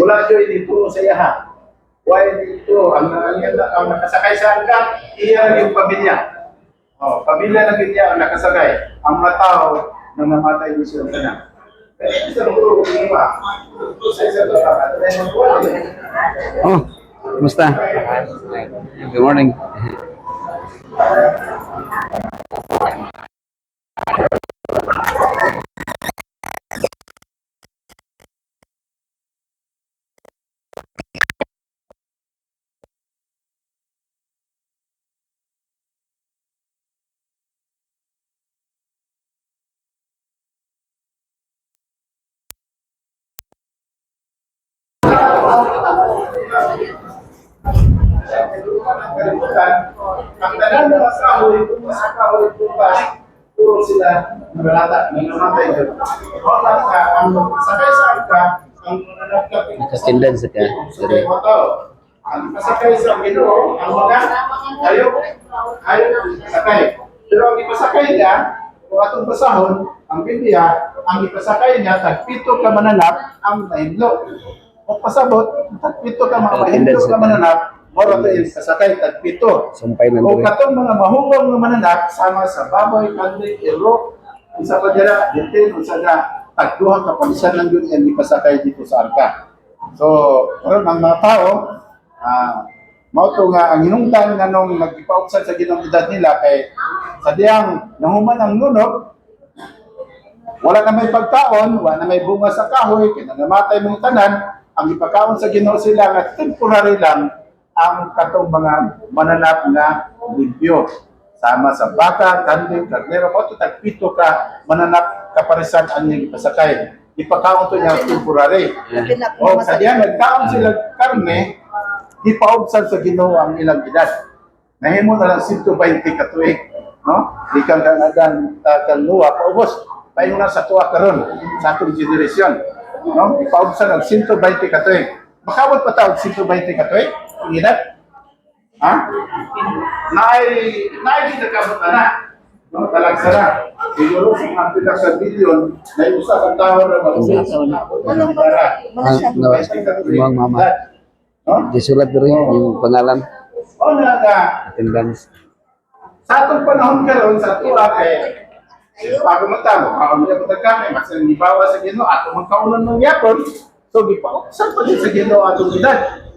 Wala dyo dito sa iyaha. Why dito? Ang nakasakay sa hanggang, iya yung pamilya. Oh, pamilya na ganyan ang nakasakay. Ang mga tao na namatay din sila na. Pero isa ng grupo ng iba. Oh, kumusta? Good morning. Ang tanan ng mga kahoy, kung sa kahoy bukas, puro sila nabalata, nangamatay doon. Wala ka, ang sakay sa angka, ang nanakap. Nakasindan sa ka. Sakay mo to. Ang masakay sa Ginoo, ang mga ayaw sakay. Pero ang ipasakay niya, kung atong basahon, ang Biblia, ang ipasakay niya, tagpito ka mananap, ang nahimlo. O pasabot, tagpito ka mga mahimlo ka mananap, moro to yung kasakay, tagpito. Sumpay na O doon. katong mga mahugong nga mananap, sama sa baboy, kanday, iro, kung sa padira, dito, kung sa na, tagduhang kapalisan lang yun yan ipasakay dito sa arka. So, karon ang mga tao, mao to nga ang hinungdan nga nung nagpaubsan sa ginong edad nila kay sa diyang nahuman ang nunok, wala na may pagkaon, wala na may bunga sa kahoy, kaya namatay mga tanan, ang ipakaon sa Ginoo sila nga temporary lang ang katong mga mananap nga limpyo. Sama sa baka, kanding, karnero, o tagpito ka mananap kaparisan ang ipasakay. Ipakaon to niya temporary. O sa diyan nagkaon sila karne, ipaubsan sa Ginoo ang ilang edad. Nahimo na lang 120 katuig, no? Di kang kanagan kanluwa paubos. Payo na sa tuwa karon sa atong generation, no? Ipaubsan ang 120 katuig. Makawat pa taog 120 katuig ang edad. Ha? Naay ginakabot na. No, talag sara. Siguro sa mga pilang sa bilyon, na usa ka tawo na Ang mama. no? Disulat rin yung pangalan. O na ka, Attendance. sa atong panahon karon sa tuwa kay bago matamo, kaamya ko kami, mas nibawa sa Ginoo ato man kaunon ng yapon. So gipauksan pa din sa Ginoo atong edad.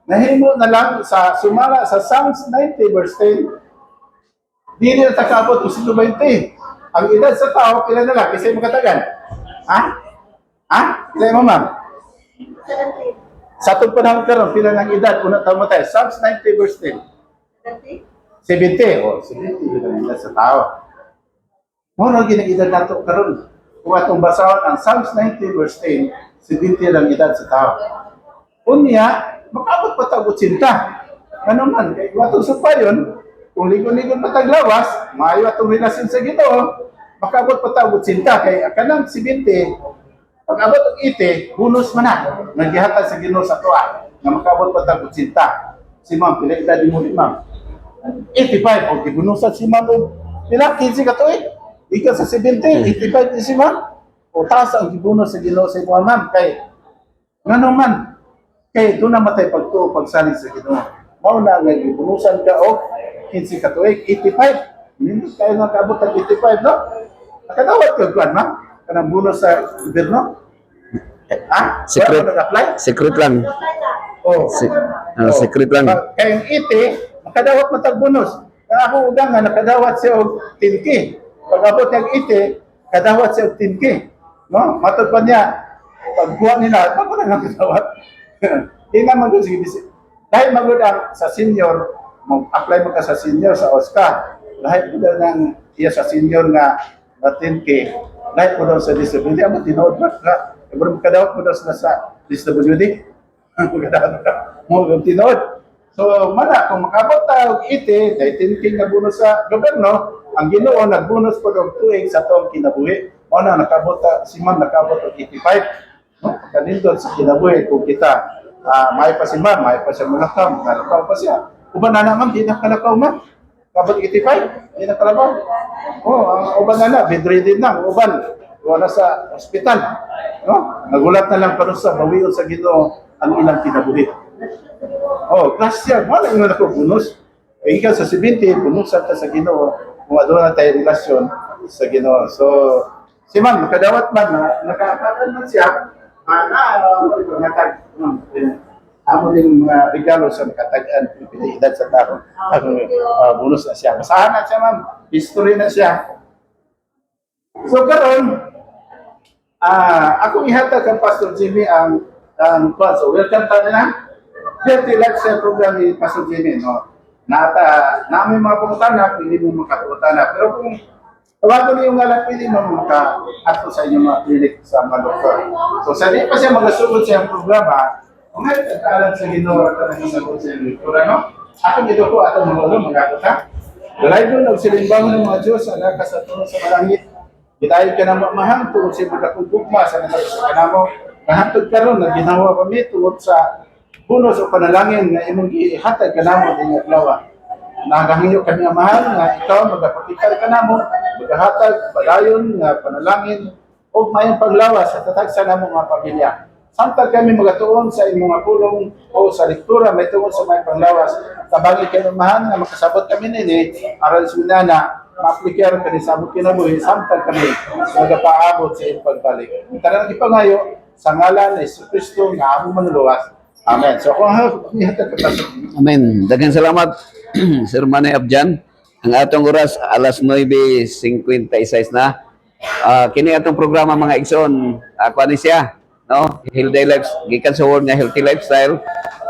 Nahimo na lang sa sumala sa Psalms 90 verse 10. Dili na takabot og 120. Ang edad sa tao pila na lang kasi makatagan. Ha? Ha? Kaya mo ma'am? Sa atong panahon karon pila ng edad una tawo matay? Psalms 90 verse 10. 70. O, 70 ang edad sa tao. Muna ginag-edad nato karon. Kung atong basahon ang Psalms 90 verse 10, 70 ang edad sa tao. Unya, makabot pa tagot sinta. Ano man, kay watong supayon, kung ligon-ligon mataglawas, maayo atong relasyon sa Ginoo, makabot pa tagot sinta kay kanang 70, pag abot og 80, bonus man na. Naghihatag sa Ginoo sa tuwa nga makabot pa tagot sinta. Si ma'am, pila edad mo ni ma'am? 85, o gibunusan si ma'am og pila 15 ka tuig. Ika sa 70, 85 din si ma'am. O taas ang gibunus sa Ginoo sa imo ma'am kay ngano man kay doon namatay pagtuo pagsalig sa Ginoo. Mao na nga gibunusan ka og 15 ka tuig, 85. Hindi kayo nakaabot ang 85, no? Nakadawat ka kuan ma'am? Kanang bonus sa gobyerno? Ha? Secret. Wala mo nag-apply? Secret lang. Oh. Secret lang. Kaya yung 80, makadawat matag bonus. Ang ako udang nga nakadawat siya og 10K. Pag abot yung 80, kadawat siya og 10K. No? Matod pa niya, pagkuha nila, bako na nga kadawat. Hindi naman doon, sige, dahil magudang sa senior, mag-apply mo ka sa senior sa OSCA. Dahil po daw ng iya sa senior nga 10K, dahil po daw sa disability, ang tinood ba ka? Kadawat po daw sila sa disability. Mo tinood. So, mana, kung makabot tayo 80, dahil 10K na bonus sa gobyerno, ang Ginoo nagbonus po og tuig sa atong kinabuhi. Mo na nakabot si ma'am nakabot og 85. No? Kanindot sa kinabuhi kung kita may pa si ma'am, may pa siya mulakam, nalakaw pa siya. Uban na naman, di na kalakaw ma'am. Kabot 85, di na kalakaw. Oh, ang uban na bedridden na, uban wala sa ospital. No? Nagulat na lang pa sa bawion sa Ginoo ang ilang kinabuhi. Oh, last year, wala yung ako bonus. Eh, ikaw sa 70, bonusan ka sa Ginoo. Kung ano na tayo relasyon sa Ginoo. So, si man, makadawat man na, nakatakan man siya, amo din mga regalo sa nakatagaan, piniliidad sa tao, ang bonus na siya. Masahan na siya, ma'am. History na siya. So, karon, akong ihatag ang Pastor Jimmy ang kwan. So, welcome tayo na. Healthy lifestyle program ni Pastor Jimmy, no? Namin mga pangutana, pili mo makapangutana. Pero kung tawagan niyo yung ngalan, pili mo maka-ato sa inyong mga clinic sa mga doktor. So, sa di pa siya magasunod sa iyong programa, kung ngayon nagkaalam sa Ginoo at ang nasagot sa iyong doktor, no? Ako dito po, atong mga ulo, mag-akot ha. Dalay doon, nagsilimbaho ng mga Diyos, alakas at tulong sa malangit. Gitayo ka na mamahang tungkol sa mga kugugma sa nagkakaroon ka na mo. Kahantod ka ron na ginawa kami tungkol sa punos o panalangin na imong ihatag ka na mo din aglawa. Nagahinyo kami ang mahal nga ikaw magapakikar ka na mo, magahatag, padayon, nga panalangin, o mayang paglawas sa tatagsa na mo mga pamilya. Samtang kami magatuon sa imong mga pulong o sa lektura, may tungkol sa mayang panglawas. Tabangin kayo mahal nga makasabot kami nini, aral sinana, ma-aplikar ka ni sabot kinabuhi, samtang kami magapaabot sa iyong pagbalik. Tara na ipangayo sa ngalan ni Yesu Kristo nga among manuluwas. Amen. So kung ihatag ka sa Amen. Daghang salamat, Sir Manay Abjan. Ang atong oras, alas 9:56 na. Kini atong programa mga igsoon, ako ni siya, no? Healthy life, gikan sa word nga healthy lifestyle,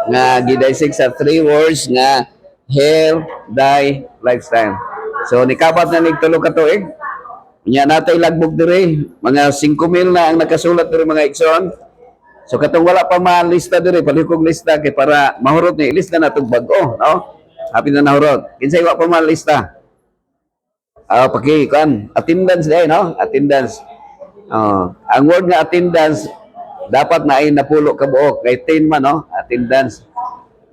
nga gidisig sa 3 words nga health, die, lifestyle. So nikabat na nig tulo ka tuig. Nya natay lagbog diri, mga 5,000 na ang nakasulat diri mga igsoon. So katong wala pa malista diri, palikog lista kay para mahurot ni lista na tug bag-o, no? Happy na nahurot. Kinsay wa pa malista? Paki kan attendance day, no? Attendance. Ang word nga attendance dapat na ay napulo ka buok kay 10 man, no? Attendance.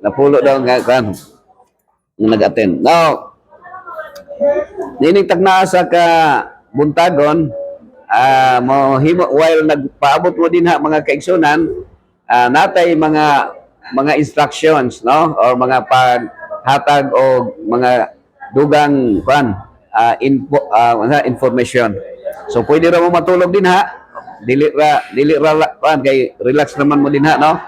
Napulo daw nga kan nag-attend. Now, nining tagnaa sa ka buntagon, mo himo while nagpaabot mo din ha mga kaigsunan, natay mga instructions, no, or mga paghatag o mga dugang information. So pwede ra mo matulog din ha, dili ra kay relax naman mo din ha, no.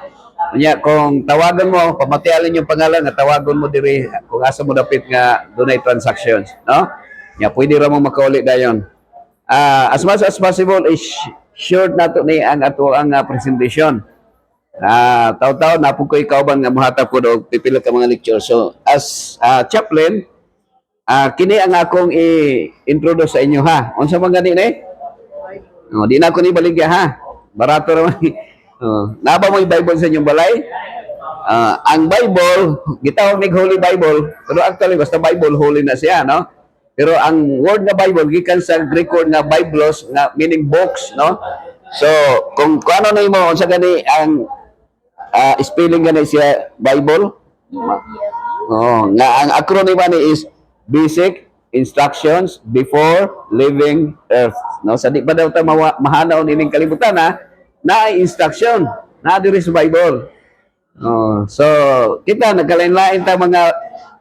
Unya kung tawagan mo, pamatialin yung pangalan nga tawagon mo diri kung asa mo dapit nga dunay transactions, no. Nya pwede ra mo makauli dayon. As much as possible is short nato ni ang ato ang presentation. Taw-taw na po ko ikauban nga mohatag ko og pipila ka mga lecture. So as chaplain, kini ang akong i-introduce sa inyo ha. Unsa man gani ni? Di na ko ni baligya ha. Barato ra man. Naba mo yung Bible sa inyong balay? Ang Bible, gitawag ni Holy Bible, pero actually basta Bible holy na siya, no? Pero ang word nga Bible gikan sa Greek word nga Biblos nga meaning books, no? So kung ano na mo unsa gani ang spelling gani siya Bible? Nga ang acronym ni is Basic Instructions Before Leaving Earth. No, sa di pa daw ta mahanaw nining kalibutan na instruction na diri sa Bible. So kita nagkalain-lain ta mga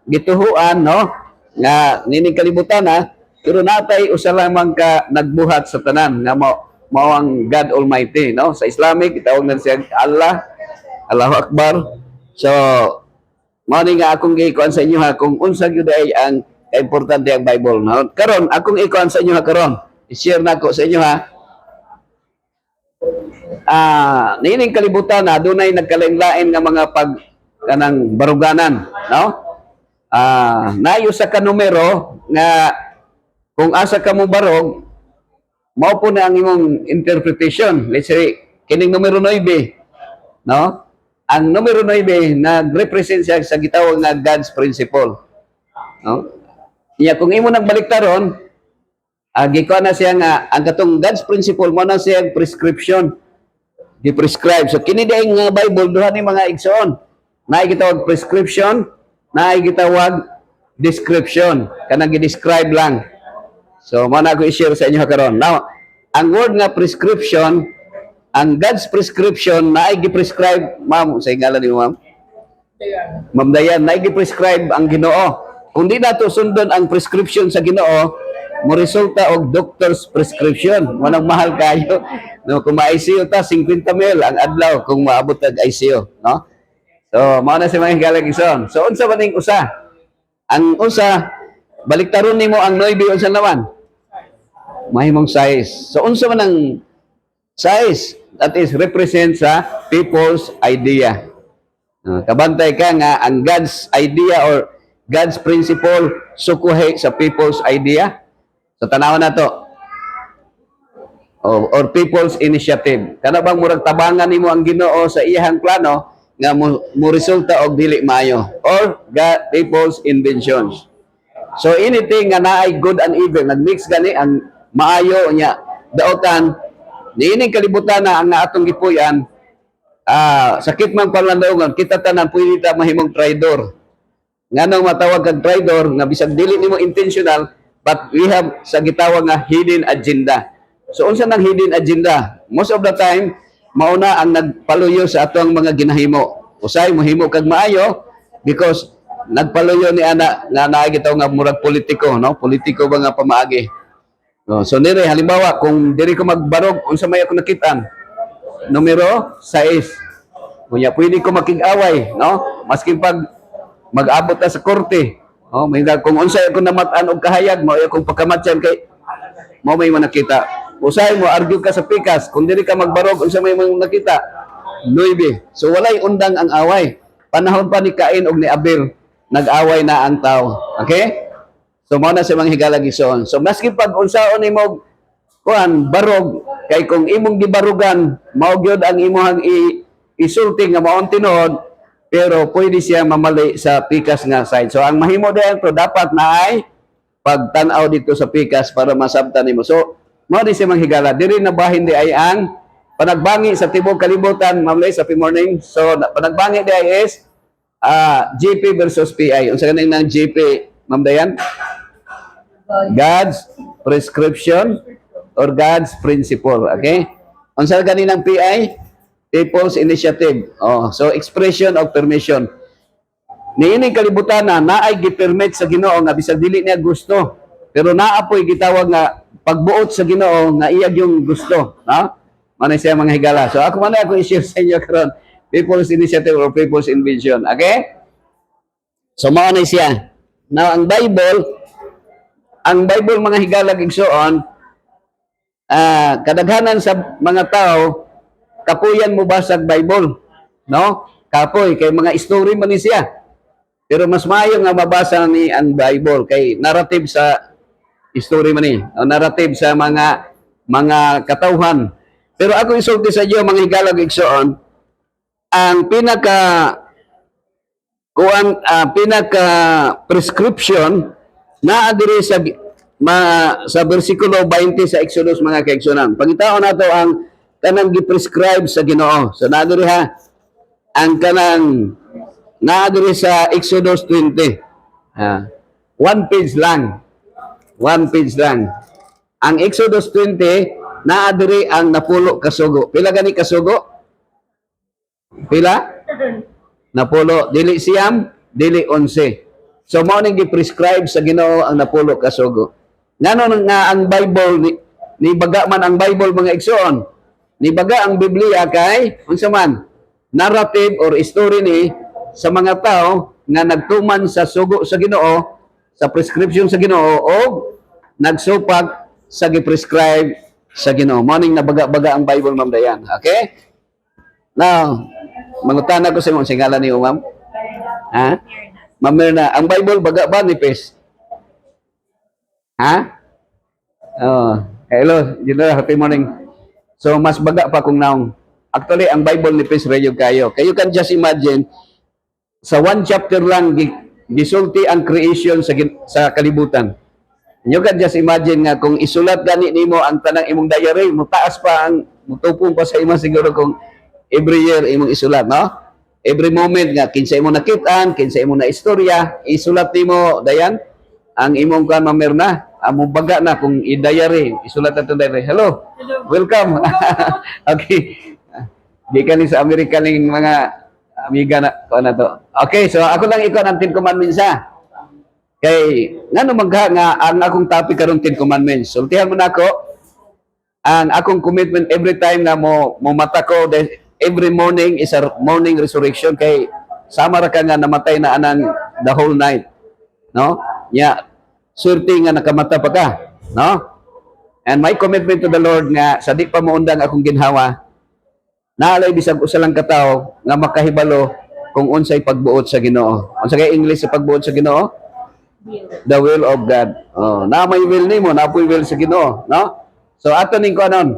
gituhuan, no? Nga nining kalibutan pero natay usa lamang ka nagbuhat sa tanan nga mao ang God Almighty, no? Sa Islamic gitawag na siya Allah, Allahu Akbar. So mao ni nga akong giikuan sa inyo ha kung unsa gyud ay ang importante ang Bible, no? Karon akong ikuan sa inyo ha karon, i-share nako sa inyo ha. Nining kalibutan dunay nagkalain-lain nga mga kanang baruganan, no? Nayo sa ka numero nga kung asa ka mo barog, mao po na ang imong interpretation. Let's say kining numero 9, no? Ang numero 9 nag-represent siya sa gitawag nga God's principle, no? Iya kung imo nang baliktaron, gikuan na siya nga ang katong God's principle mo na siya prescription, gi-prescribe. So kini daing nga Bible duha ni mga igsoon, naay gitawag prescription, naay gitawag description, kanang gi-describe lang. So mao na ko i-share sa inyo karon. Now, ang word nga prescription ang God's prescription na ay gi-prescribe, ma'am, sa ngalan ni ma'am. Ma'am Dayan, na gi-prescribe ang Ginoo. Kung di nato sundon ang prescription sa Ginoo, mo resulta og doctor's prescription. Manang mahal kayo. No, kung ma-ICU ta 50 mil ang adlaw kung maabot ang ICU, no? So, mao na si mga higalagison. So, unsa man ning usa? Ang usa, baliktaron nimo ang 9 unsa naman? Mahimong size. So, unsa man ang size? That is represent sa people's idea. Kabantay ka nga ang God's idea or God's principle sukuhi sa people's idea. So, tanawan na to. Or people's initiative. Kana bang murag tabangan nimo ang Ginoo sa iyang plano nga mo resulta og dili maayo or God, people's inventions. So anything nga naay good and evil nagmix gani ang maayo nya daotan niining kalibutan na ang atong gipuy-an sakit man panlandaongan kita tanan pwede ta mahimong traidor. Nganong matawag kag traidor nga bisag dili nimo intentional but we have sa gitawag nga hidden agenda. So unsa nang hidden agenda? Most of the time mauna ang nagpaluyo sa atong mga ginahimo. Usay mohimo kag maayo because nagpaluyo ni ana nga naay gitaw nga murag politiko, no? Politiko ba nga pamaagi. So dire halimbawa kung diri ko magbarog unsa may ako nakitaan? Numero 6. Kunya pwede ko makig-away, no? Maski pag mag-abot ta sa korte, no? May kung unsay ako namat-an og kahayag mao akong pagkamatyan kay mao may manakita. Usay mo argue ka sa pikas kung diri ka magbarog unsa may nakita? 9. So walay undang ang away. Panahon pa ni Cain og ni Abel nag-away na ang tao. Okay? So mao na sa mga higalagison. So maski pag unsaon nimo kuan barog kay kung imong gibarugan mao gyud ang imong isulti nga maong tinuod pero pwede siya mamali sa pikas nga side. So ang mahimo diyan to dapat na ay pagtan-aw dito sa pikas para masabtan nimo. So mao di siya manghigala. Diri na bahin di ay ang panagbangi sa tibok kalibutan, Ma'am Lay, sa morning. So panagbangi di ay is GP versus PI. Unsa ganing nang GP, Ma'am Dayan? God's prescription or God's principle. Okay? Unsa ganing PI? People's initiative. So expression of permission. Niining kalibutan na naay gi-permit sa Ginoo nga bisag dili niya gusto. Pero naapoy gitawag nga pagbuot sa Ginoo nga iyag yung gusto, no? Manay siya mga higala. So ako man ako i-share sa inyo karon people's initiative or people's invention. Okay? So mao na siya. Now ang Bible mga higala igsoon kadaghanan sa mga tao kapuyan mo basag Bible, no? Kapoy kay mga story man ni siya. Pero mas maayo nga mabasa ni ang Bible kay narrative sa history man ni, o narrative sa mga katawhan. Pero ako isulti sa iyo mga higalag igsoon, ang pinaka prescription na adiri sa bersikulo 20 sa Exodus mga kaigsoon. Pangitaon nato ang kanang gi-prescribe sa Ginoo. So naadiri ha ang kanang naadiri sa Exodus 20. One page lang. Ang Exodus 20 naadiri ang napulo kasugo. Pila gani kasugo? Pila? Napulo. Dili siyam, dili 11. So mao ning gi-prescribe sa Ginoo ang napulo kasugo. Ngano nga ang Bible ni baga man ang Bible mga igsoon. Ni baga ang Biblia kay unsa man narrative or story ni sa mga tao nga nagtuman sa sugo sa Ginoo, sa prescription sa Ginoo o nagsupag sa gi-prescribe sa Ginoo. Morning na baga-baga ang Bible, Ma'am Dayan. Okay? Now, mangutana ko sa imong singalan niyo, Ma'am. Ha? Ma'am Mirna, ang Bible baga ba ni Pes? Ha? Hello, happy morning. So, mas baga pa kung naong. Actually, ang Bible ni Pes Rayo kayo. You can just imagine, sa one chapter lang, gisulti ang creation sa kalibutan. You can just imagine nga kung isulat gani nimo ang tanang imong diary, mutaas pa ang mutupong pa sa imo siguro kung every year imong isulat, no? Every moment nga kinsa imong nakitaan, kinsa imong na istorya, isulat nimo dayan ang imong kan mamerna amo baga na kung i-diary, isulat nato diary. Hello. Welcome. Okay. Di ka ni sa Amerika ning mga amiga na ko na to. Okay, so ako lang ikaw ang 10 commandments ha. Kay ngano magha nga ang akong topic karon 10 commandments. Sultihan mo na ako ang akong commitment every time na mo mata ko every morning is a morning resurrection kay sama ra ka nga namatay na anang the whole night. No? Yeah. Swerte nga nakamata pa ka. No? And my commitment to the Lord nga sa di pa maundang akong ginhawa, naalay bisag usa lang ka tawo nga makahibalo kung unsay pagbuot sa Ginoo. Unsa kay English sa pagbuot sa Ginoo? The will of God. Oh, na may will nimo, na po'y will sa Ginoo, no? So ato ning kuanon.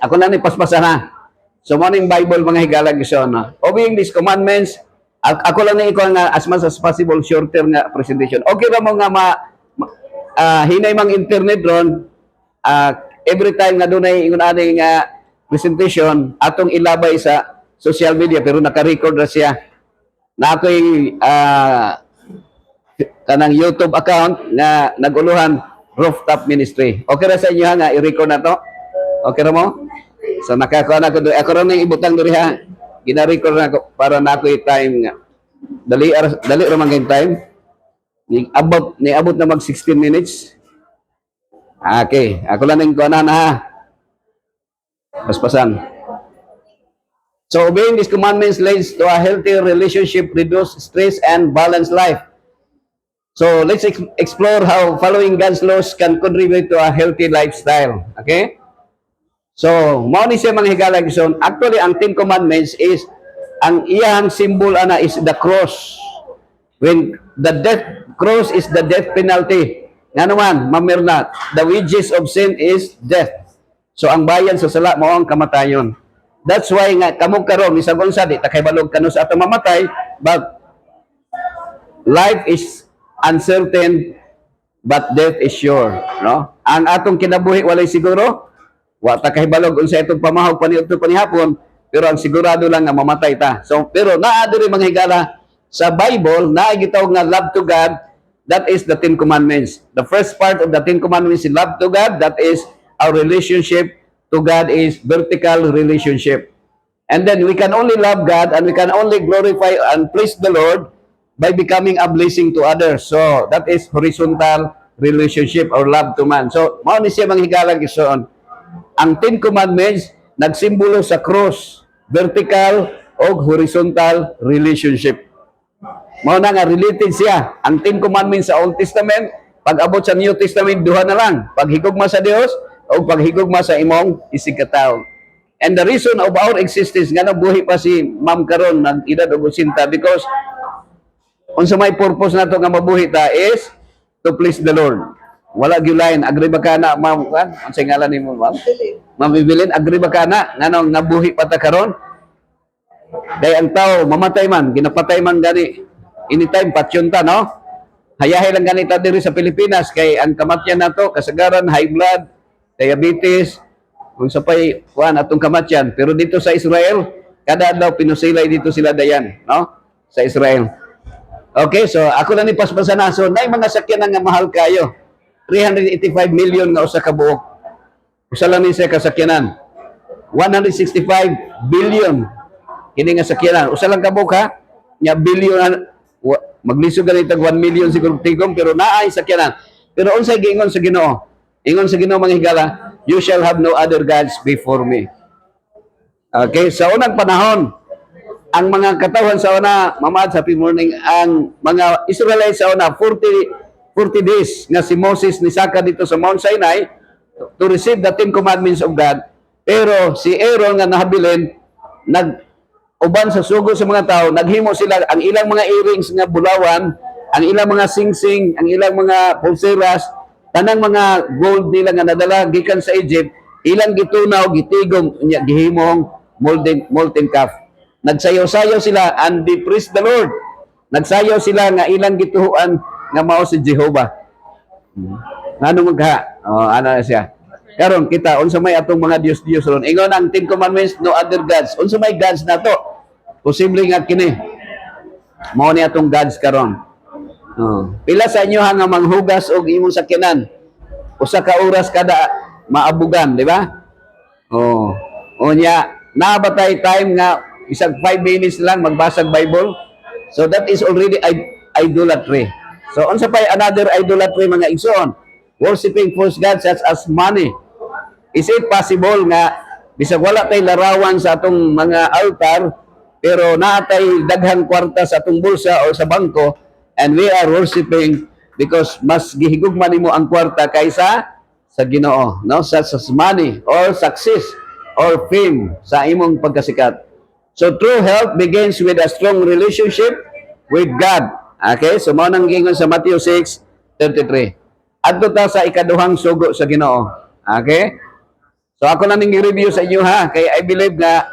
Ako na ni paspasan ha. So mo ning Bible mga higala gison, no? Obeying these commandments, ako lang ni ikaw nga as much as possible shorter nga presentation. Okay ra mo nga hinay mang internet ron, every time nga dunay ingon ani nga presentation atong ilabay sa social media pero naka-record ra siya. Na ako'y kanang YouTube account nga naguluhan Rooftop Ministry. Okay ra sa inyo ha nga i-record na to? Okay ra mo? So nakakuha na ko doon. Ako rin ibutang doon ha. Gina-record na ko para na ako'y time nga. Dali ra man kayong time. Niabot na mag 16 minutes. Okay. Ako lang yung kuha na ha. Paspasan. So obeying these commandments leads to a healthy relationship, reduce stress, and balanced life. So let's explore how following God's laws can contribute to a healthy lifestyle. Okay? So, mao ni siya mga higala gison. Actually, ang 10 commandments is ang iyang symbol ana is the cross. When the death cross is the death penalty. Nga naman, mamirna, the wages of sin is death. So ang bayan sa sala mao ang kamatayon. That's why nga kamo karon bisag unsa di ta kay balog kano sa atong mamatay, but life is uncertain but death is sure, no? Ang atong kinabuhi walay siguro, wa ta kahibalog unsa itong pamahog paniudto panihapon, pero ang sigurado lang nga mamatay ta. So pero naa diri mga higala sa Bible naa gitawag nga love to God, that is the 10 commandments. The first part of the 10 commandments is love to God, that is our relationship to God is vertical relationship. And then we can only love God and we can only glorify and please the Lord by becoming a blessing to others. So that is horizontal relationship or love to man. So mao ni siya manghigala gison. Ang 10 commandments nagsimbolo sa cross, vertical o horizontal relationship. Mao na nga related siya. Ang 10 commandments sa Old Testament, pag abot sa New Testament duha na lang, paghigugma sa Dios o paghigugma sa imong isigkatawo. And the reason of our existence nga nabuhi pa si Ma'am karon nag-edad og 80 because unsa may purpose nato nga mabuhi ta is to please the Lord. Wala gyulain, agree ba ka na Ma'am kan? Unsay ngalan nimo Ma'am? Ma'am Evelyn, agree ba ka na nganong nabuhi pa ta karon? Dahil ang tao mamatay man, ginapatay man gani anytime patyon ta, no? Hayahay lang ganita diri sa Pilipinas kay ang kamatyan nato kasagaran high blood, diabetes, kung sa pay kuan atong kamatyan. Pero dito sa Israel, kada adlaw pinusilay dito sila dayan, no? Sa Israel. Okay, so ako lang ni paspasan na. So nay mga sakyanan nga mahal kayo. 385 million nga usa ka buok. Usa lang ni siya kasakyanan. 165 billion kini nga sakyanan. Usa lang ka buok ha. Nya billion maglisod ganito 1 million siguro tigom pero naay sakyanan. Pero unsay giingon sa Ginoo? Ingon sa Ginoo mga higala, you shall have no other gods before me. Okay, sa unang panahon, ang mga katawan sa una, mamad sa morning, ang mga Israelites sa una, 40 days nga si Moses nisaka dito sa Mount Sinai to receive the 10 commandments of God. Pero si Aaron nga nahabilin, uban sa sugo sa mga tao, naghimo sila ang ilang mga earrings nga bulawan, ang ilang mga singsing, ang ilang mga pulseras, tanang mga gold nila nga nadala gikan sa Egypt, ilang gitunaw, gitigom, gihimong molten calf. Nagsayaw-sayaw sila and they praise the Lord. Nagsayaw sila nga ilang gituhuan nga mao si Jehovah. Ano magha? Ano na siya? Karon kita unsa may atong mga Dios ron. Ingon ang 10 commandments, no other gods. Unsa may gods nato? Posible nga kini. Mao ni atong gods karon. Pila sa inyo nga manghugas og imong sakyanan. usa ka oras kada maabugan, di ba? Oh. Unya, nabatay time nga isang 5 minutes lang magbasag Bible. So that is already idolatry. So unsa pay another idolatry mga igsoon? Worshiping false gods such as money. Is it possible nga bisag wala tay larawan sa atong mga altar pero naatay daghang kwarta sa atong bulsa o sa bangko and we are worshiping because mas gihigugma nimo ang kwarta kaysa sa Ginoo, no? Such as money or success or fame sa imong pagkasikat. So true health begins with a strong relationship with God. Okay? So mao nang gingon sa Matthew 6:33. Adto ta sa ikaduhang sugo sa Ginoo. Okay? So ako na ning review sa inyo ha, kay I believe nga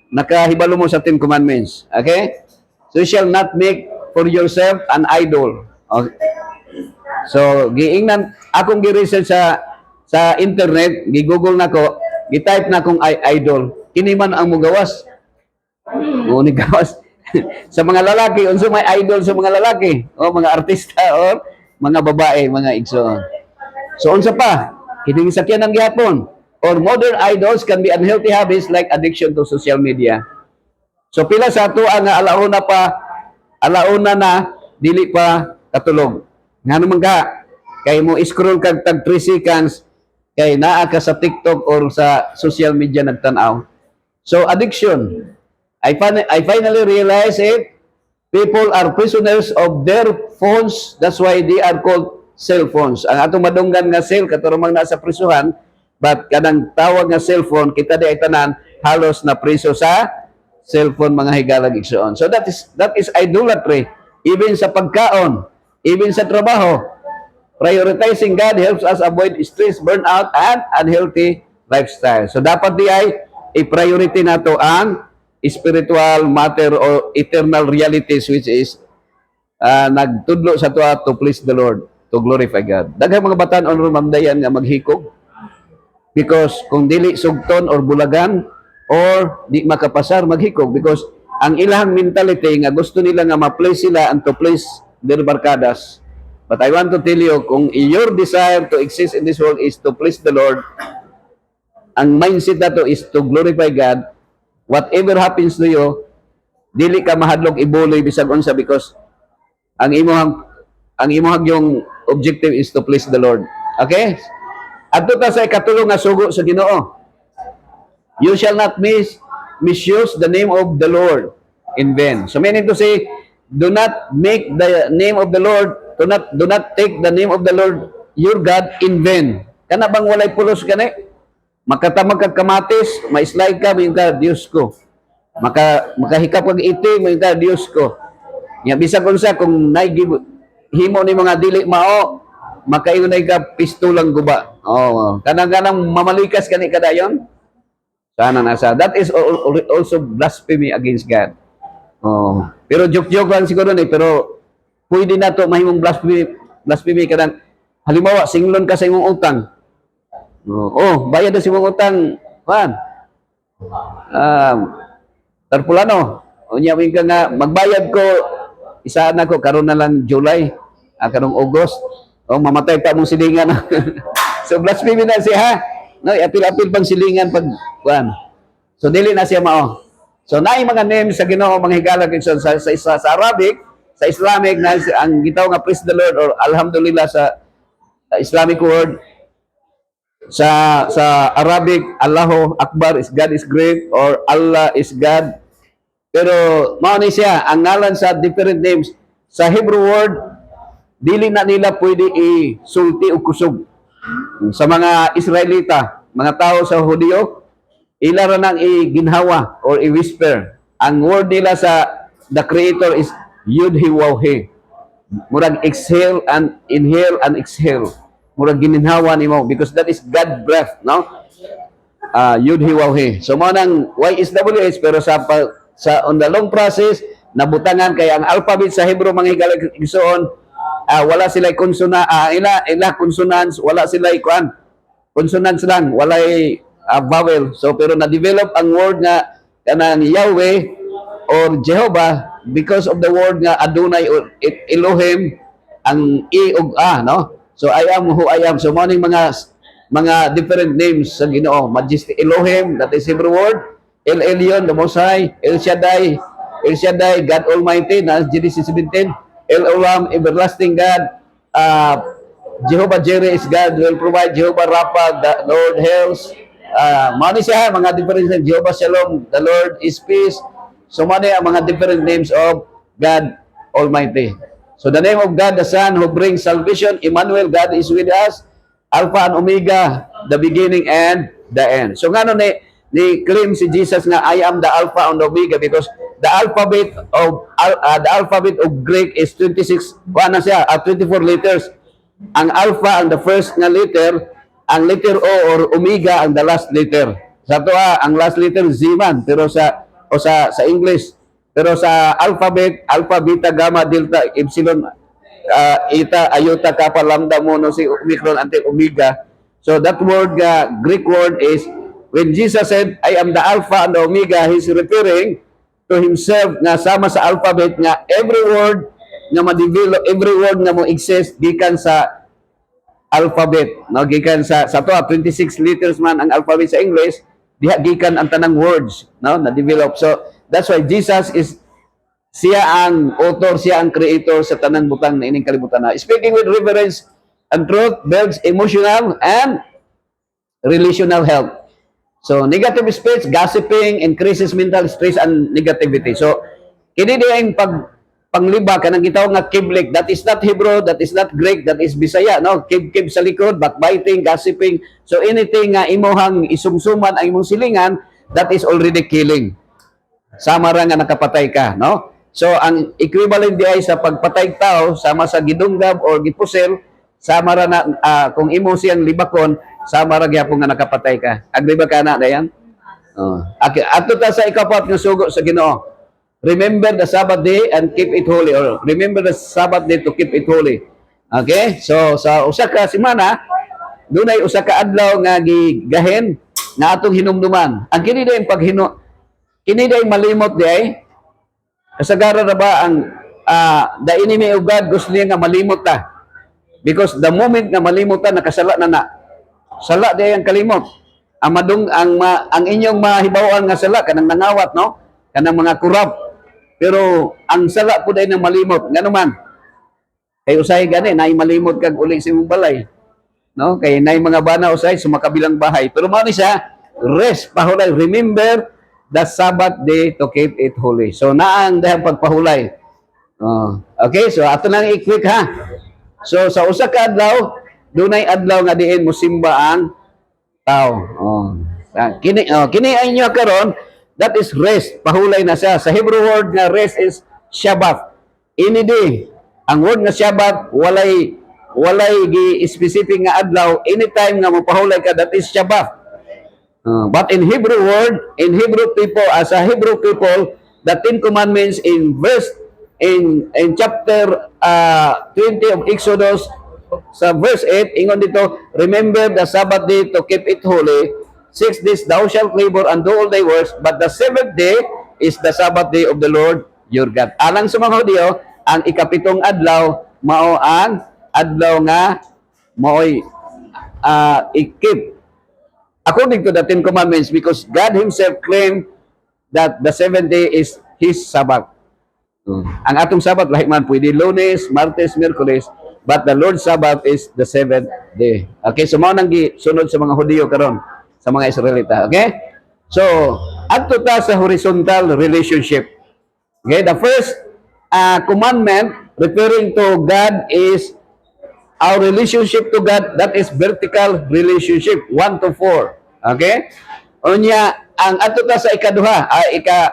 nakahibalo mo sa 10 commandments. Okay? So you shall not make for yourself an idol. Okay? So giingnan akong gi-research sa internet, gi-google nako, gi-type na akong idol. Kini man ang mugawas. Ni gawas. Sa mga lalaki, unsa may idol sa mga lalaki? O mga artista or mga babae, mga igsoon. So unsa pa? Kining sakyan ng gihapon. Or modern idols can be unhealthy habits like addiction to social media. So pila sa ato nga alauna na dili pa katulog. Ngano man ka kay mo scroll kag tag 3 seconds kay naa ka sa TikTok or sa social media nagtan-aw. So addiction. I finally realized it. People are prisoners of their phones. That's why they are called cell phones. Ang atong madunggan nga cell katurumang nasa prisuhan, but kanang tawag nga cellphone kita di ay tanan halos na priso sa cellphone mga higalag igsoon. So that is idolatry. Even sa pagkaon, even sa trabaho. Prioritizing God helps us avoid stress, burnout, and unhealthy lifestyle. So dapat di ay i-priority nato ang spiritual matter or eternal realities which is nagtudlo sa tuwa to please the Lord, to glorify God. Daghang mga batan-on ron mamdayan nga maghikog because kung dili sugton or bulagan or di makapasar maghikog because ang ilang mentality nga gusto nila nga ma-please sila and to please their barkadas. But I want to tell you, kung your desire to exist in this world is to please the Lord, ang mindset nato is to glorify God. Whatever happens to you, dili ka mahadlok ibuloy bisag unsa because ang imong yung objective is to please the Lord. Okay? Adto ta sa ikatulong nga sugo sa Ginoo. You shall not misuse the name of the Lord in vain. So meaning to say, do not make the name of the Lord, do not take the name of the Lord your God in vain. Kana bang walay pulos kani? Makatamag kag kamatis, maislay ka, mayon ka, Diyos ko. Makahikap kag itim, mayon ka, Diyos ko. Nya bisag unsa kung himo ni mga dili mao, makaingon ka pistulang guba. Oh, kanang mamalikas kani kadayon. Sana nasa. That is also blasphemy against God. Oh, pero joke-joke lang siguro ni, pero pwede na to mahimong blasphemy kanang halimbawa singlon ka sa imong utang. Bayad na si mong utang, Juan. Tarpulano. Unya wing ka nga, magbayad ko, isaan ako, karon na lang July, karong August. Mamatay pa mong silingan. So, blasphemy na siya, ha? No, apil-apil pang silingan pag, Juan. So, dili na siya mao. So, naay mga names sa Ginoo, mga higalag sa Arabic, sa Islamic, na ang gitaw nga praise the Lord or alhamdulillah sa Islamic word, sa Arabic, Allahu Akbar is God is great or Allah is God. Pero mao ni siya ang ngalan sa different names sa Hebrew word dili na nila pwede isulti o kusog. Sa mga Israelita, mga tao sa Hudiyo, ila ra nang iginhawa or i-whisper. Ang word nila sa the creator is Yud He Waw He. Murag exhale and inhale and exhale. Murag gininhawa nimo because that is God breath, no? Yud He Waw He. So mo nang YSWH pero sa on the long process nabutangan kay ang alphabet sa Hebrew mga higalag igsoon wala sila ila consonants, wala sila consonants lang, wala vowel. So pero na-develop ang word nga kanang Yahweh or Jehovah because of the word nga Adonai or Elohim ang I ug A, no? So I am who I am. So mo ning mga different names sa Ginoo. Majesty Elohim, that is Hebrew word. El Elyon, the Most High. El Shaddai, God Almighty, na Genesis 17. El Olam, everlasting God. Jehovah Jireh is God will provide. Jehovah Rapha, the Lord heals. Mani siya, mga different names. Jehovah Shalom, the Lord is peace. So mani ang mga different names of God Almighty. So the name of God, the Son, who brings salvation, Emmanuel, God is with us. Alpha and Omega, the beginning and the end. So nga ni claim si Jesus nga, I am the Alpha and Omega, because the alphabet of Greek is 26, 24 letters. Ang Alpha ang the first nga letter, ang letter O or Omega ang the last letter. Sa ang last letter Z man, pero sa English. Pero sa alphabet, Alpha, Beta, Gamma, Delta, Epsilon, Eta, Iota, Kappa, Lambda, Mono, Si, Omicron, until Omega. So that word, Greek word is, when Jesus said, I am the Alpha and the Omega, He's referring to Himself nga sama sa alphabet nga every word nga ma-develop, every word nga mo exist gikan sa alphabet, no, gikan sa 26 letters man ang alphabet sa English, diha gikan ang tanang words, no, na develop. So that's why Jesus is siya ang author, siya ang creator sa tanang butang na ining kalibutan na. Speaking with reverence and truth builds emotional and relational health. So negative speech, gossiping increases mental stress and negativity. So kini diay pangliba kanang gitawag nga kiblik, that is not Hebrew, that is not Greek, that is Bisaya, no? Kib sa likod, backbiting, gossiping. So anything nga imuhang isumsuman ang imong silingan, that is already killing. Sama ra nga nakapatay ka, no? So ang equivalent di ay sa pagpatay tao, sama sa gidunggab or gipusel, sama ra na kung imo siyang libakon, sama ra gyapon nga nakapatay ka. Agree ba ka na dayan? Ato ta sa ikapat nga sugo sa Ginoo. Remember the Sabbath day and keep it holy, or remember the Sabbath day to keep it holy. Okay? So sa usa ka semana, dunay usa ka adlaw nga gigahen na atong hinumduman. Ang kini day kini day malimot day. Kasagaran na ba ang the enemy of God gusto niya nga malimot ta? Because the moment nga malimot ta, nakasala na. Sala day ang kalimot. Ang inyong mahibawan nga sala kanang nangawat, no? Kanang mga kurap. Pero ang sala po day nang malimot. Ngano man? Kay usay gani nay malimot kag uli sa imong balay. No? Kay nay mga bana usay sumakabilang bahay. Pero mao ni siya, rest, pahulay, remember the Sabbath day to keep it holy. So naang dahang pagpahulay. Okay, so ato nang i-quick ha. So sa usa ka adlaw, dunay adlaw nga diin mosimba ang tao. Kini ay inyo karon, that is rest. Pahulay na siya. Sa Hebrew word nga rest is Shabbat. Any day. Ang word nga Shabbat, walay gi-specific nga adlaw. Anytime nga mapahulay ka, that is Shabbat. But in Hebrew word, in Hebrew people, as a Hebrew people, the Ten Commandments in chapter 20 of Exodus, sa verse 8, ingon dito, remember the Sabbath day to keep it holy. 6 days thou shalt labor and do all thy works, but the 7th day is the Sabbath day of the Lord your God. Alang sa mga Hudyo, ang ikapitong adlaw, mao ang adlaw nga mao'y i-keep according to the Ten Commandments, because God Himself claimed that the 7th day is His Sabbath. Ang atong Sabbath, lahi man, pwede Lunes, Martes, Miyerkules, but the Lord's Sabbath is the 7th day. Okay, so mao nang gisunod sa mga Hudyo karon, sa mga Israelita. Okay? So, adto ta sa horizontal relationship. Okay, the first commandment referring to God is our relationship to God, that is vertical relationship, 1 to 4. Okay? Unya, ang ato ta sa ikaduha,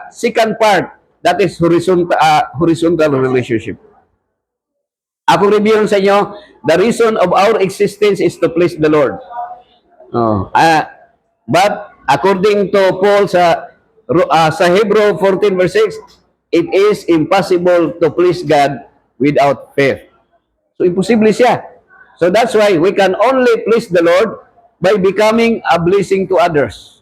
second part, that is horizontal relationship. Ako review sa inyo, the reason of our existence is to please the Lord. But according to Paul sa Hebrew 14 verse 6, it is impossible to please God without faith. So imposible siya. So that's why we can only please the Lord by becoming a blessing to others.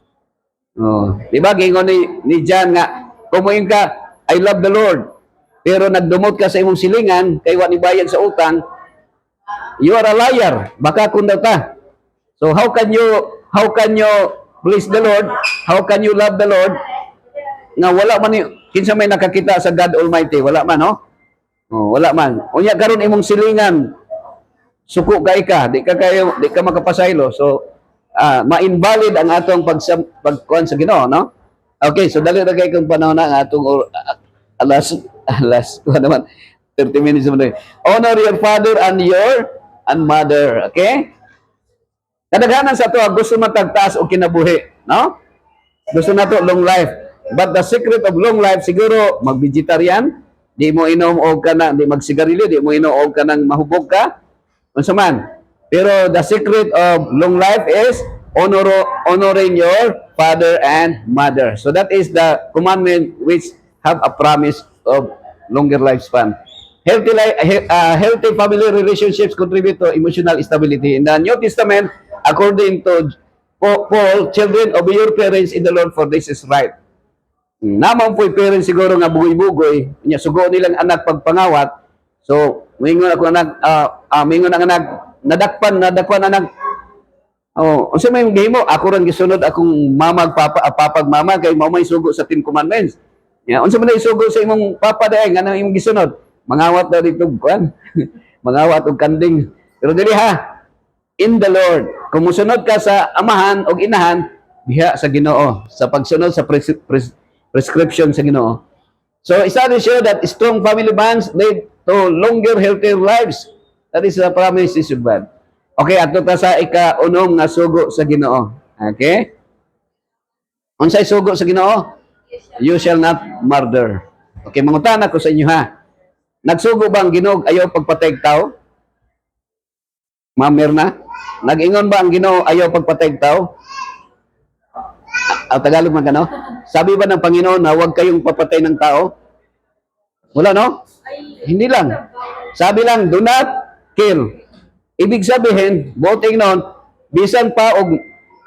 Diba, gingon ni John nga, kumuin ka, I love the Lord, pero nagdumot ka sa imong silingan, kay wa ni bayad sa utang, You are a liar. Baka kung daw ta. So how can you please the Lord? How can you love the Lord? Nga wala man kinsa may nakakita sa God Almighty, wala man, no? Oh, wala man. Unya karon imong silingan, suko ka ika, di ka makapasaylo. So ma-invalid ang atong pagkuan sa Ginoo, no? Okay, so dali ra kay kung panahon na ang atong alas kuha naman 30 minutes naman. Honor your father and mother, okay? Kadaghanan sa to gusto matagtaas og kinabuhi, no? Gusto nato long life. But the secret of long life siguro mag-vegetarian, di mo inom og kana, di magsigarilyo, di mo inom og kanang mahubog ka. Unsa man. Pero the secret of long life is honoring your father and mother. So that is the commandment which have a promise of longer lifespan. Healthy family relationships contribute to emotional stability. In the New Testament, according to Paul, children, obey your parents in the Lord, for this is right. Naman po'y parents siguro nga bugoy-bugoy, niya sugo nilang anak pagpangawat. So, mingon ako anak, mingon ang anak, nadakpan anak. Oh, unsa may gihimo? Ako ran gisunod akong mamag papag mama kay mao may sugo sa 10 commandments. Ya, unsa man isugo sa imong papa daay nga imong gisunod? Mangawat daw dito kuan. Mangawat og kanding. Pero dili ha. In the Lord, kung musunod ka sa amahan o inahan, diha sa Ginoo, sa pagsunod sa prescription sa Ginoo. So, studies show that strong family bonds lead to longer, healthier lives. That is the promise is God. Okay, ato ta sa ika-unom nga sugo sa Ginoo. Okay? Unsay sugo sa Ginoo? You shall not murder. Okay, mangutan ako sa inyo ha. Nagsugo ba ang Ginoo ayaw pagpatay tao? Ma'am Mirna? Nag-ingon ba ang Ginoo ayaw pagpatay tao? Tagalog man kano? Sabi ba ng Panginoon na huwag kayong papatay ng tao? Wala, no? Hindi lang. Sabi lang, do not kill. Ibig sabihin, voting nun, bisan pa og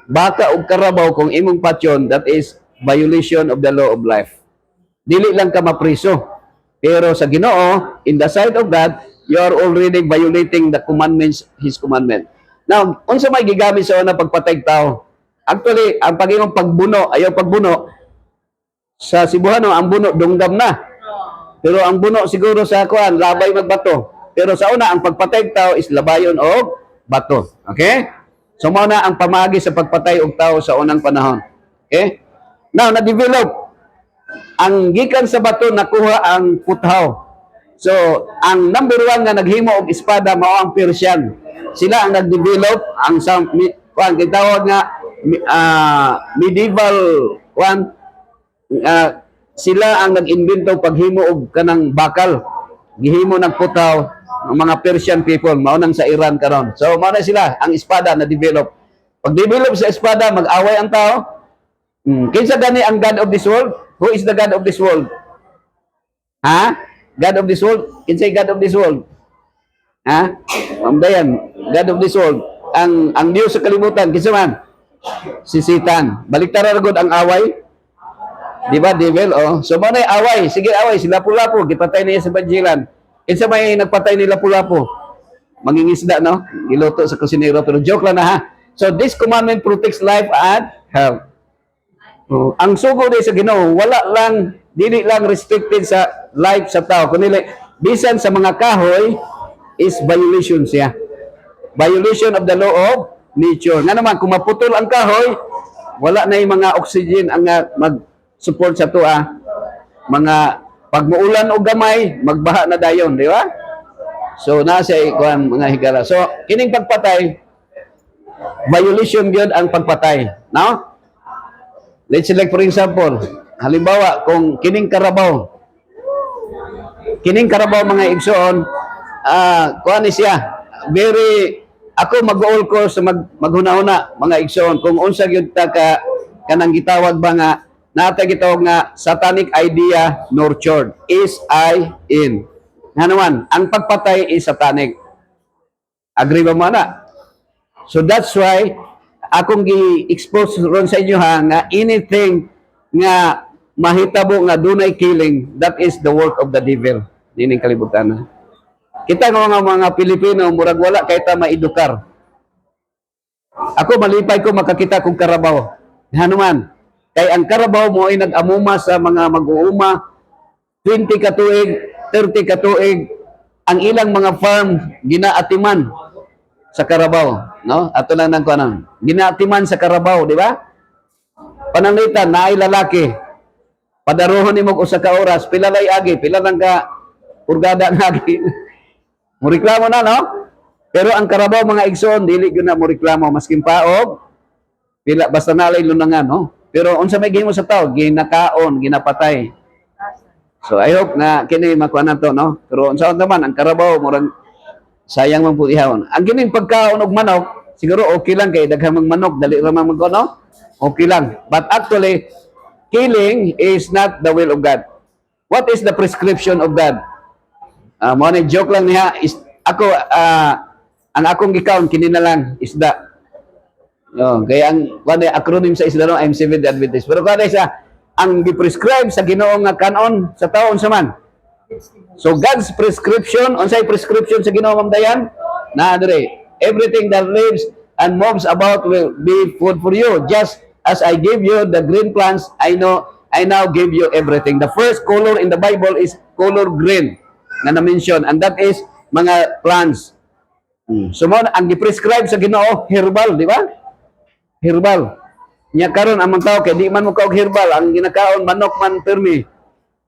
baka og karabaw kung imong patyon, that is violation of the law of life. Dili lang ka mapriso. Pero sa Ginoo, in the sight of God, you are already violating the commandments, His commandment. Now, unsa may gigamit sa una pagpatay tao? Actually, ang pagingong pagbuno, ayaw pagbuno, sa Cebuano, ang buno, dungdam na. Pero ang buno siguro sa kuan, labay magbato. Pero sa una, ang pagpatay tao is labayon o bato. Okay? So, mao na ang pamagi sa pagpatay og tao sa unang panahon. Okay? Now, na-develop. Ang gikan sa bato, nakuha ang puthaw. So, ang number 1 nga naghimo og espada, mao ang Persian. Sila ang nag-develop, ang kuan, gitawag nga, medieval kuan, sila ang nag-invento paghimo og kanang bakal, gihimo ng putaw ang mga Persian people, maunang sa Iran karon. So mao na sila ang espada na develop. Pag develop sa espada, mag-away ang tao. Kinsa gani ang God of this world? Who is the God of this world? Ha? God of this world? Kinsay God of this world? Ha? Dayan, God of this world. Ang Dios sa kalibutan, kinsa man? Si Satan. Baliktara ra gud ang away. Di ba, devil? Oh. So, muna away. Sige, away. Si Lapu-Lapu. Gipatay niya sa Banjilan. Kinsa may nagpatay ni Lapu-Lapu? Mangingisda, no? Giluto sa kusinero. Pero joke lang na, ha? So, this commandment protects life and health. Oh. Ang sugo din sa Ginoo, wala lang, dili lang restricted sa life sa tao. Kundi, bisan sa mga kahoy, is violation siya. Violation of the law of nature. Nga naman, kung maputol ang kahoy, wala na yung mga oxygen ang mag-support sa tuwa. Mga pagmuulan o gamay, magbaha na dayon, di ba? So, nasa ikuan mga higala. So, kining pagpatay, violation yun ang pagpatay. No? Let's select for example, halimbawa, kung kining karabaw mga igsoon, kuan ni siya, very, ako mag-all course maghuna-huna mga igsoon kung unsa gyud ta ka kanang gitawag ba nga nata gitawag nga satanic idea nurtured is I in. Nga naman, ang pagpatay is satanic. Agree ba mo na? So that's why akong gi-expose ron sa inyo ha nga anything nga mahitabo nga dunay killing, that is the work of the devil. Dining kalibutan na. Kita nga mga Pilipino, murag wala kay ta maedukar. Ako malipay ko makakita kong karabaw. Hanuman. Kay ang karabaw mo ay nag-amuma sa mga mag-uuma 20 katuig, 30 katuig, ang ilang mga farm ginaatiman sa karabaw, no? Ato lang nang kuanan. Ginaatiman sa karabaw, di ba? Pananglitan naay lalaki. Padarohon nimo og usa ka oras, pila lay agi, pila lang ka urgada ngagi. Mureklamo na, no? Pero ang karabaw mga igsoon dili gyud na mureklamo maskin paog pila basta nalay lunangan, no? Pero unsa may gihimo sa tao, ginakaon, ginapatay. So I hope na kini makuha na to, no? Pero unsa naman ang karabaw murag sayang man pud ihawon. Ang kining pagkaon og manok, siguro okay lang kay daghang manok dali ra man magkuno. Okay lang. But actually killing is not the will of God. What is the prescription of God? Mo ni joke lang niya is ako ang akong gikaon kini na lang isda. Kaya ang acronym sa isda no, I'm Seventh Day Adventist. Pero kada sa ang gi-prescribe sa Ginoo nga kanon sa taon sa man. So God's prescription, unsay prescription sa Ginoo Ma'am Dayan? Na dire, everything that lives and moves about will be food for you. Just as I gave you the green plants, I now give you everything. The first color in the Bible is color green na na-mention, and that is mga plants. So mo ang gi-prescribe sa Ginoo herbal, di ba? Herbal. Nya karon among tao kay di man mo kaog herbal, ang ginakaon manok man permi.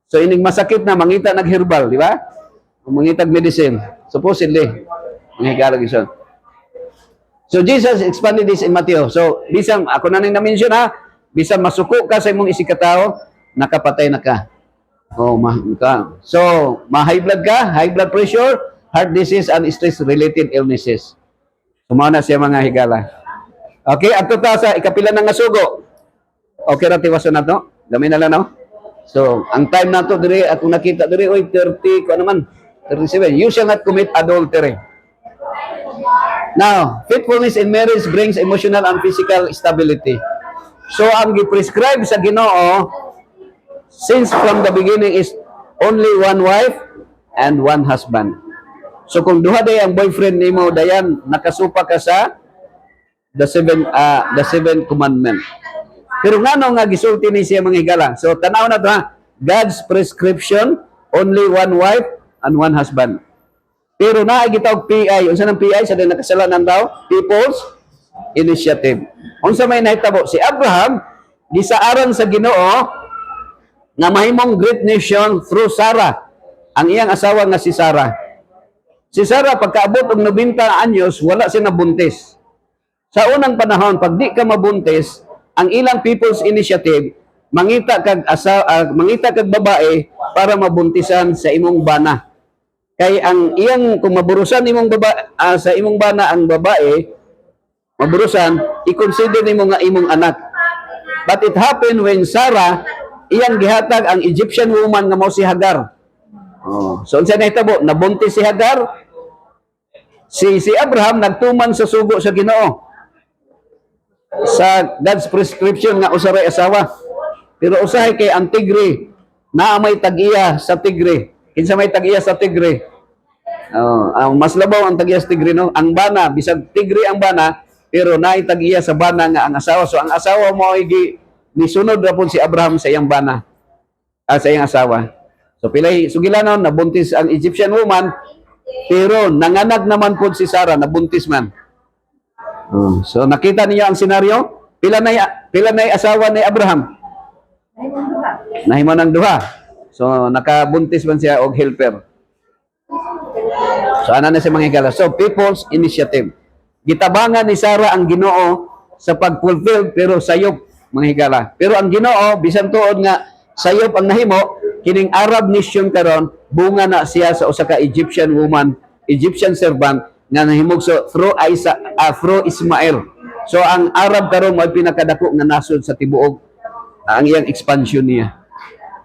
So ining masakit na mangita nag herbal, di ba? Mangitag medicine. Supposedly. Mga kalagison. So Jesus expanded this in Matthew. So bisan ako na ning na-mention ha, bisan masuko ka sa imong isikatawo, nakapatay na ka. So, ma-high blood ka, high blood pressure, heart disease, and stress-related illnesses. Sumana siya mga higala. Okay, ato ta sa ikapila ng sugo. Okay ra tiwaso na to? Dami na lang, no? So, ang time na to, dire, ako nakita dire, oy, 30, ko naman, 37. You shall not commit adultery. Now, faithfulness in marriage brings emotional and physical stability. So, ang gi-prescribe sa Ginoo, since from the beginning is only one wife and one husband. So kung duha day ang boyfriend nimo dayan nakasupa ka sa the seven commandment. Pero ngano nga gisulti ni siya mga higala. So tanaw na to ha. God's prescription only one wife and one husband. Pero naa gitawag PI, unsa nang PI sa nakasalanan daw? People's Initiative. Unsa may nahitabo si Abraham gisaaran sa Ginoo nga mahimong great nation through Sarah, ang iyang asawa nga si Sarah. Si Sarah pagkaabot og 90 anyos wala siya nabuntis. Sa unang panahon pag di ka mabuntis, ang ilang People's Initiative mangita kag babae para mabuntisan sa imong bana. Kay ang iyang kung maburusan imong sa imong bana ang babae, maburusan, i-consider nimo nga imong anak. But it happened when Sarah iyang gihatag ang Egyptian woman nga mao si Hagar. So unsa nahitabo? Nabuntis si Hagar. Si Abraham nagtuman sa sugo sa Ginoo. Sa God's prescription nga usaray asawa. Pero usahay kay ang tigre naa may tag-iya sa tigre. Kinsa may tag-iya sa tigre? Mas labaw ang tag-iya sa tigre, no? Ang bana bisag tigre ang bana pero naay tag-iya sa bana nga ang asawa. So ang asawa mo ay nisunod na po si Abraham sa iyang bana, sa iyang asawa. So pilay sugilanon, nabuntis ang Egyptian woman, pero nanganak naman po si Sarah, nabuntis man. So nakita niyo ang senaryo? Pila na asawa ni Abraham? Nahimo ng duha. So nakabuntis man siya og helper. So ana na si mga higala. So People's Initiative. Gitabangan ni Sarah ang Ginoo sa pag-fulfill pero sayop mga higala. Pero ang Ginoo bisan tuod nga sayop ang nahimo, kining Arab nation karon bunga na siya sa usa ka Egyptian woman, Egyptian servant nga nahimog through Ismael. So ang Arab karon mao pinakadako nga nasod sa tibuok ang iyang expansion niya.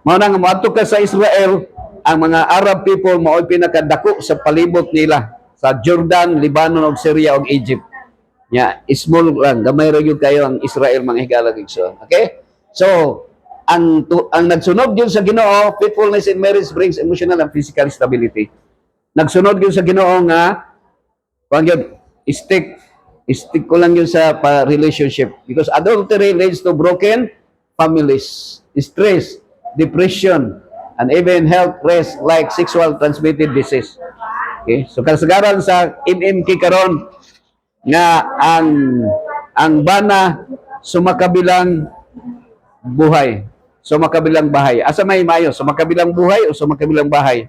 Mao nang moadto ka sa Israel, ang mga Arab people mao pinakadako sa palibot nila sa Jordan, Lebanon ug Syria ug Egypt. Small lang, gamay ra gyud kayo ang Israel mga higala gigsoon. Okay? So, ang nagsunog yun sa Ginoo, faithfulness in marriage brings emotional and physical stability. nagsunod gyud sa Ginoo nga kuan gyud stick ko lang yun sa relationship because adultery leads to broken families, stress, depression, and even health risks like sexual transmitted disease. Okay? So kasagaran sa MMK karon nga ang bana sumakabilang buhay. Sumakabilang bahay. Asa may mayo? Sumakabilang buhay o sumakabilang bahay?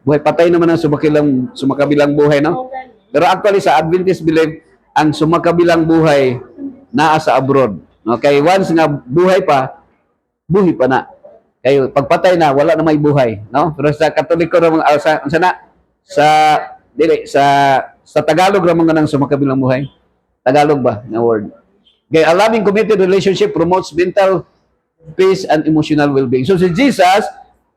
Buhay patay naman ang sumakabilang buhay, no? Pero actually sa Adventist belief, ang sumakabilang buhay naa sa abroad. Okay, once nga buhay pa na. Kaya pagpatay na, wala na may buhay, no? Pero sa Katoliko ra sa Tagalog ra mga nang sumakabilang buhay. Tagalog ba nga word? Kaya a loving committed relationship promotes mental peace and emotional well-being. So si Jesus,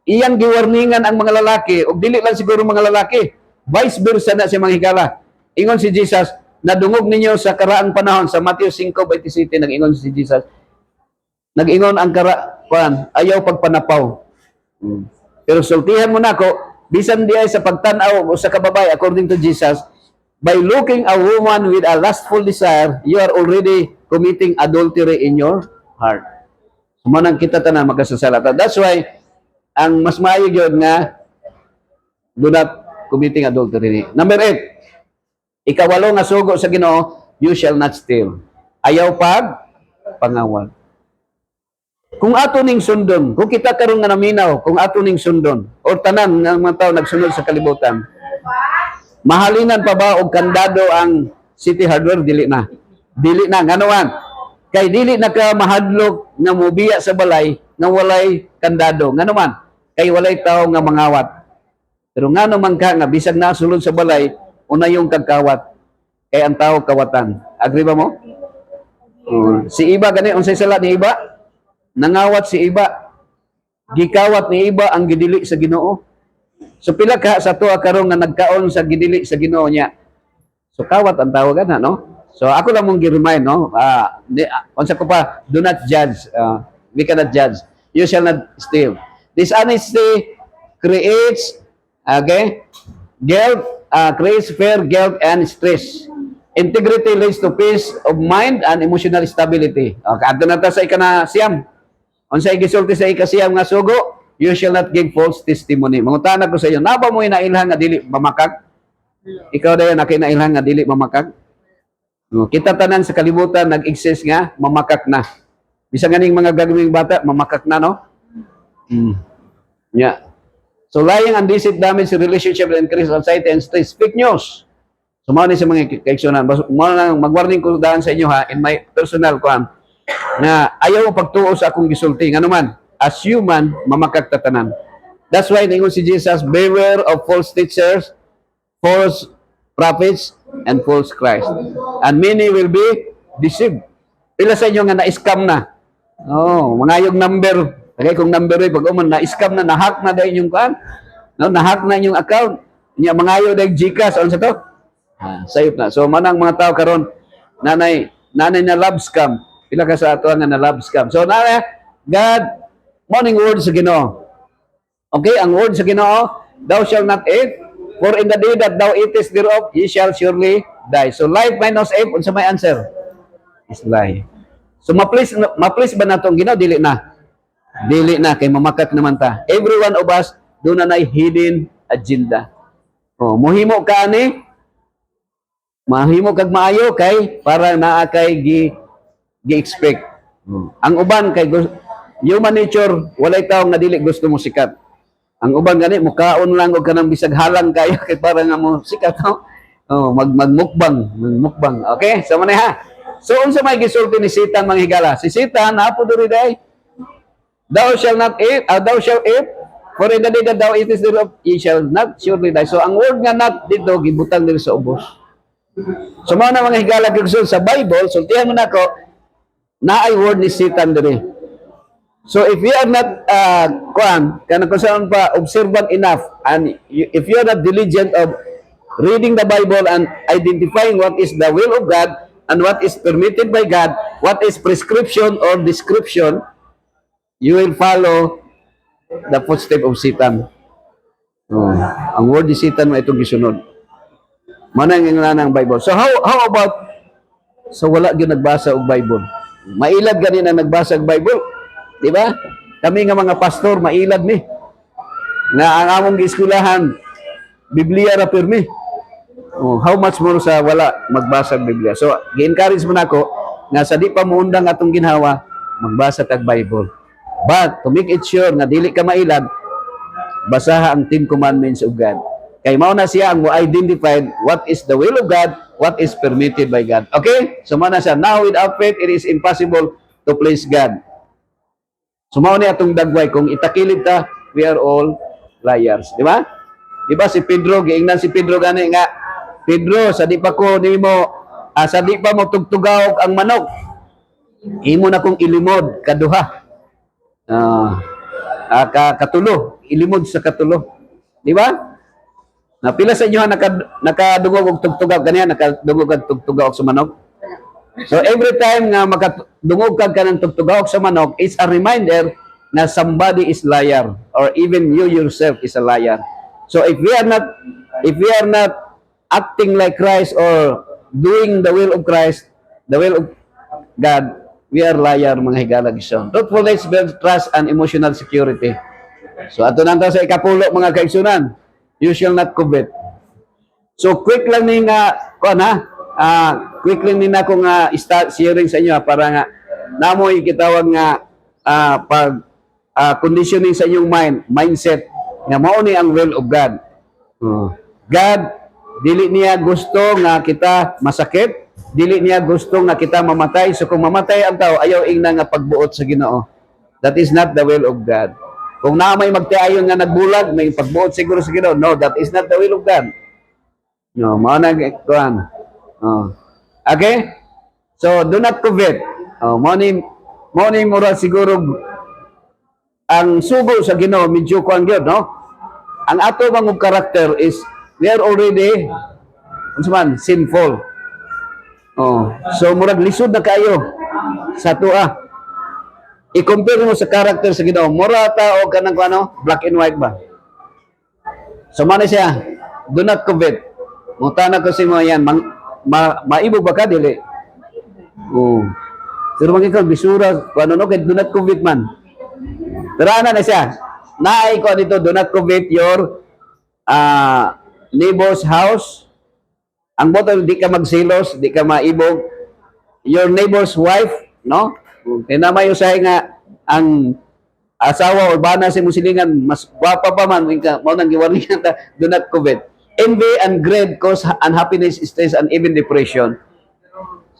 iyang giwarningan ang mga lalaki, o dili lang siguro mga lalaki, vice versa na si mga higala. Ingon si Jesus, nadungog ninyo sa karaang panahon, sa Matthew 5:27, nag-ingon si Jesus, nag-ingon ang ayaw pagpanapaw. Pero sultihan mo na ako, bisan di ay sa pagtanaw o sa kababay, according to Jesus, by looking a woman with a lustful desire, you are already committing adultery in your heart. Sumanang kita tanan magkasasalatan. That's why, ang mas maayo yun nga, do not committing adultery. Number 8, ikawalo nga sugo sa Ginoo, you shall not steal. Ayaw pangawal. Kung ato ning sundon, kung kita karon nga naminaw, kung ato ning sundon, o tanan nga mga tao nagsunod sa kalibutan, mahalinan pa ba og kandado ang City Hardware? Dili na. Dili na. Nganuan? Kay dili na ka mahadlok nga mobiya sa balay nga walay kandado. Nganuman? Kay walay tao nga mangawat. Pero nga naman ka nga, bisag nasulod sa balay, una yung kagkawat. Kay ang tao kawatan. Agree ba mo? Si Iba, gani, unsay sala ni Iba? Nangawat si Iba. Gikawat ni Iba ang gidili sa Ginoo. So pila ka sa tuwa karon nga nagkaon sa gidili sa Ginoo niya. So kawat ang tawag na, no? So ako lang mong gi-remind, no? Unsa ko pa, do not judge. We cannot judge. You shall not steal. Dishonesty creates guilt, creates fear, guilt, and stress. Integrity leads to peace of mind and emotional stability. Okay, adto na ta sa ika-siyam. Unsay gisulti sa ika-siyam nga sugo? You shall not give false testimony. Mangutana ko sa iyo, naba mo inailhan nga dili mamakag? Ikaw dayon nakinailhan nga dili mamakag? Kita tanan sa kalibutan nag-exist nga mamakak na. Bisan ganing mga gagawing bata mamakak na, no? Yeah. So lying and deceit damage the relationship and increase anxiety and stress. Fake news. So mao ni sa mga kaigsunan. Mao nang mag-warning ko daan sa inyo ha in my personal na ayaw pagtuo sa akong gisulti. Nga naman, as human, mamakak tatanan. That's why ningon si Jesus, beware of false teachers, false prophets, and false Christ. And many will be deceived. Pila sa inyo nga na-scam na. Mga yung number. Kaya kung number pag na-scam na, na-hack na dahil yung na-hack na yung account. Mga yung dahil Gcash, ano sa to? Sayop na. So, manang mga tao karon nanay na love scam. Pila ka sa ato nga na love scam. So, God, morning word sa Ginoo. Okay, ang word sa Ginoo, thou shalt not eat, for in the day that thou eatest thereof, ye shall surely die. So, life minus F, unsa may answer? Is lie. So, maplis ba na itong Ginoo? Dili na. Dili na, kay mamakak naman ta. Every one of us, doon na hidden agenda. Muhimo ka ni, mahimo kag maayo kay para naa kay gi-expect. Ang uban kay human nature, walay tao nga dili gusto mo sikat. Ang uban gani mukaon lang og kanang bisag halang kayo kay para nga mo sikat, no? Magmukbang. Okay? So man ha. So unsa may gisulti ni Satan mga higala? Si Satan apo diri day. Thou shall not eat, thou shall eat, for in the day that thou eatest thereof, ye shall not surely die. So ang word nga not dito gibutang diri sa ubos. So mao na mga higala kag sa Bible, sultihan mo nako na ay word ni Satan diri. So if you are not kung pa observant enough, and if you are not diligent of reading the Bible and identifying what is the will of God and what is permitted by God, what is prescription or description, you will follow the footstep of Satan. Oh, ang word isitan mo itong gisunod. Manang ng Bible. So how about so wala gyud nagbasa og Bible? Mailad gani na nagbasa og Bible, di ba? Kami nga mga pastor mailad ni na ang among gieskulahan Biblia ra pirmi. Oh, how much more sa wala magbasa og Biblia. So gi-encourage mo nako nga sa di pa muundang atong ginhawa magbasa tag Bible. But to make it sure nga dili ka mailad, basaha ang 10 commandments of God. Kay mao na siya ang mo-identify what is the will of God, what is permitted by God. Okay? So mao na siya. Now without faith, it is impossible to please God. So mao ni atong dagway. Kung itakilid ta, we are all liars. Di ba? Di ba si Pedro, giingnan si Pedro gani nga, Pedro, sa di pa ko nimo, sa di pa mo tugtugaw ang manok, imo na kong ilimod, kaduha. Katulo, ilimod sa katulo. Di ba? Na pila sa inyo nakadungog og tugtugab kaniya, nakadungog og tugtugab sa manok. So every time nga makadungog ka ng tugtugab sa manok, it's a reminder na somebody is liar or even you yourself is a liar. So if we are not acting like Christ or doing the will of Christ, the will of God, we are liar mga higala gison. Truthfulness builds trust and emotional security. So ato nang sa ikapulo mga kaigsunan. You shall not covet. So quick lang ni nga quick lang ni na ko nga start sharing sa inyo para nga namoy kitawag nga pag conditioning sa inyong mindset nga mao ni ang will of God. God dili niya gusto nga kita masakit, dili niya gusto nga kita mamatay. So kung mamatay ang tao, ayaw ingna nga pagbuot sa Ginoo. That is not the will of God. Kung na may magtiayon nga nagbulag, may pagbuot siguro sa Ginoo. No, that is not the will of God. No, mao na kuan. Okay? So do not covet. Mao ni moral siguro ang sugo sa Ginoo medyo kuan gyud, no? Ang ato bang character is we are already sinful. So murag lisod na kayo sa tuwa. I-compare mo sa character sa Ginoo. Mura tao ka ng black and white ba? So man siya, do not covet. Mutana ko si mo yan, maibog ba ka dili? Pero maging bisura, no, kay do not covet man. Pero ano na siya? Naay ko dito, do not covet your neighbor's house. Ang boto, di ka magsilos, di ka maibog. Your neighbor's wife, no? Tinamay usahay nga ang asawa o bana si musilingan mas gwapa pa man mao nang giwarningan ta, do not covet. Envy and greed cause unhappiness, stress, and even depression.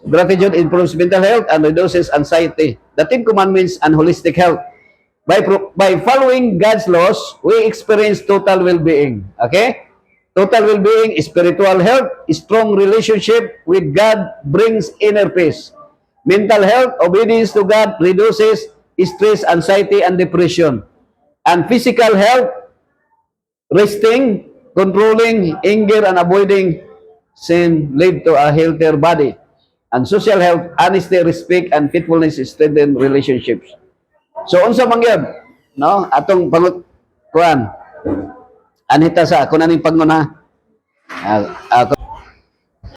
Gratitude improves mental health and reduces anxiety. The 10 commandments and holistic health. By following God's laws, we experience total well-being. Okay? Total well-being, spiritual health, strong relationship with God brings inner peace. Mental health, obedience to God reduces stress, anxiety, and depression. And physical health, resting, controlling anger, and avoiding sin lead to a healthier body. And social health, honesty, respect, and faithfulness strengthen relationships. So, unsa man gyud, no? Atong kuan. Anita sa ako na ning panguna.